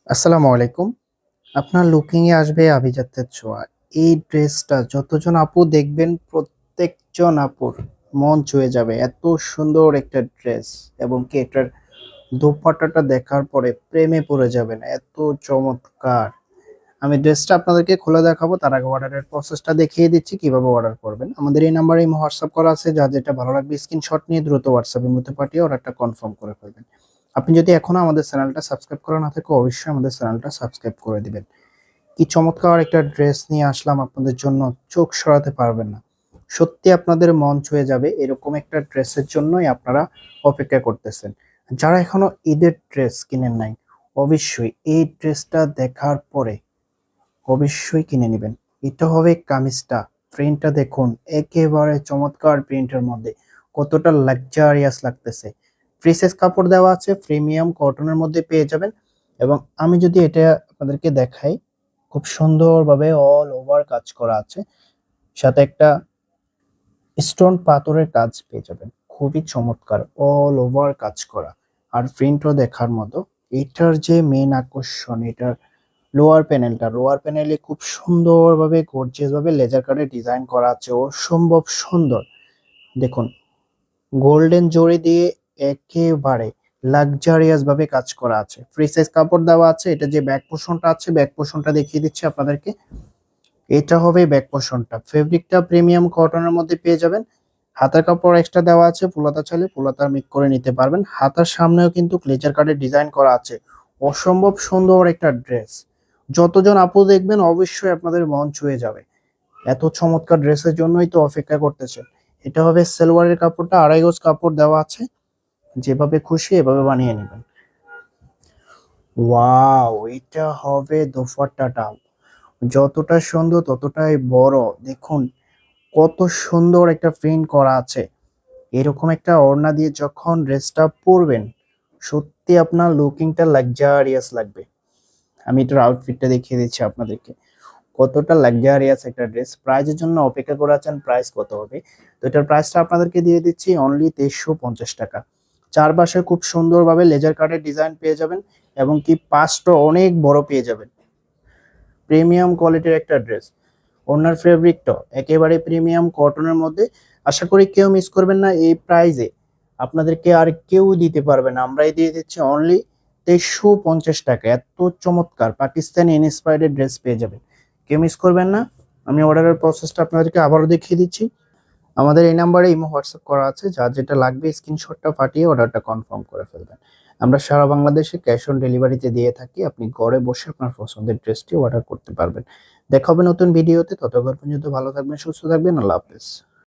আসসালামু আলাইকুম। আপনার লুকিং এ আসবে আভিজাত্যের ছোঁয়া। এই ড্রেসটা যতজন আপু দেখবেন প্রত্যেকজন আপুর মন ছুঁয়ে যাবে। এত সুন্দর একটা ড্রেস এবং কি এটার দোপাট্টাটা দেখার পরে প্রেমে পড়ে যাবেন। এত চমৎকার! আমি ড্রেসটা আপনাদেরকে খুলে দেখাবো। তার আগে অর্ডারের প্রসেসটা দেখিয়ে দিচ্ছি কিভাবে অর্ডার করবেন। আমাদের এই নাম্বারে হোয়াটসঅ্যাপ করা আছে। যার যেটা ভালো লাগবে স্ক্রিনশট নিয়ে দ্রুত হোয়াটসঅ্যাপের মধ্যে পাঠিয়ে অর্ডারটা কনফার্ম করে ফেলবেন। আপনি যদি এখনো আমাদের চ্যানেলটা সাবস্ক্রাইব করা না থাকে অবশ্যই আমাদের চ্যানেলটা সাবস্ক্রাইব করে দিবেন। কি চমৎকার একটা ড্রেস নিয়ে আসলাম আপনাদের জন্য, চোখ সরাতে পারবেন না। সত্যি আপনাদের মন ছুঁয়ে যাবে এরকম একটা ড্রেসের জন্যই আপনারা অপেক্ষা করতেছেন। যারা এখনো ঈদের ড্রেস কিনেন নাই অবশ্যই এই ড্রেসটা দেখার পরে অবশ্যই কিনে নিবেন। এটা হবে কামিজটা, প্রিন্টটা দেখুন একেবারে চমৎকার প্রিন্টের মধ্যে কতটা লাক্সারিয়াস লাগতেছে। ফ্রি সাইজ কাপড় দেওয়া আছে, প্রিমিয়াম কটনের মধ্যে পেয়ে যাবেন। এবং আমি যদি এটা আপনাদেরকে দেখাই, খুব সুন্দরভাবে অল ওভার কাজ করা আছে, সাথে একটা স্টোন পাথরের কাজ পেয়ে যাবেন। খুবই চমৎকার অল ওভার কাজ করা, আর প্রিন্টও দেখার মতো। এটার যে মেন আকর্ষণ, এটার লোয়ার প্যানেলে খুব সুন্দরভাবে গর্জিয়াস ভাবে লেজার কাটে ডিজাইন করা আছে, অসম্ভব সুন্দর। দেখুন গোল্ডেন জরি দিয়ে একেবারে লাক্সারিয়াস ভাবে কাজ করা আছে। ফ্রি সাইজ কাপড় দেওয়া আছে। এটা যে ব্যাক পোর্শনটা আছে, ব্যাক পোর্শনটা দেখিয়ে দিচ্ছি আপনাদেরকে। এটা হবে ব্যাক পোর্শনটা, ফেব্রিকটা প্রিমিয়াম কটনের মধ্যে পেয়ে যাবেন। হাতার কাপড় এক্সট্রা দেওয়া আছে, ফুলাতা চাইলে ফুলাতা মেক করে নিতে পারবেন। হাতার সামনেও কিন্তু লেজার কাটের ডিজাইন করা আছে। অসম্ভব সুন্দর একটা ড্রেস, যতজন আপু দেখবেন অবশ্যই আপনাদের মন ছুঁয়ে যাবে। এত চমৎকার ড্রেসের জন্যই তো অপেক্ষা করতেছেন। এটা হবে সালোয়ারের কাপড়টা, আড়াই গজ কাপড় দেওয়া আছে। যেভাবে খুশি এভাবে বানিয়ে নেবেন। ওয়াও! এটা হবে দোপাট্টাটা, যতটা সুন্দর ততটাই বড়। দেখুন কত সুন্দর একটা প্রিন্ট করা আছে। এরকম একটা ওড়না দিয়ে যখন ড্রেসটা পরবেন সত্যি আপনার লুকিংটা লাক্সারিয়াস লাগবে। আমি এটার আউটফিটটা দেখিয়ে দিচ্ছি আপনাদেরকে। কতটা লাক্সারিয়াস একটা ড্রেস। প্রাইজের জন্য অপেক্ষা করে আছেন, প্রাইস কত হবে? তো এটার প্রাইসটা আপনাদেরকে দিয়ে দিচ্ছি অনলি 2350 টাকা। চারপাশে খুব সুন্দরভাবে লেজার কাটের ডিজাইন পেয়ে যাবেন এবং কি পাঁচটা অনেক বড় পেয়ে যাবেন। প্রিমিয়াম কোয়ালিটির একটা ড্রেস। ওনার ফেব্রিকটা একেবারে প্রিমিয়াম কটনের মধ্যে। আশা করি কেউ মিস করবেন না এই প্রাইজে। আপনাদেরকে আর কেউ দিতে পারবে না, আমরাই দিয়ে দিচ্ছি অনলি 2350 টাকা। এত চমৎকার পাকিস্তানি ইন্সপায়ার্ড ড্রেস পেয়ে যাবেন, কেউ মিস করবেন না। আমি অর্ডারের প্রসেসটা আপনাদেরকে আবারও দেখিয়ে দিচ্ছি। আমাদের এই নাম্বারে হোয়াটসঅ্যাপ করা আছে। যার যেটা লাগবে স্ক্রিনশটটা পাঠিয়ে অর্ডারটা কনফার্ম করে ফেলবেন। আমরা সারা বাংলাদেশে ক্যাশ অন ডেলিভারিতে দিয়ে থাকি। আপনি ঘরে বসে আপনার পছন্দের ড্রেসটি অর্ডার করতে পারবেন। দেখা হবে নতুন ভিডিওতে। ততক্ষণ পর্যন্ত ভালো থাকবেন, সুস্থ থাকবেন। আল্লাহ হাফেজ।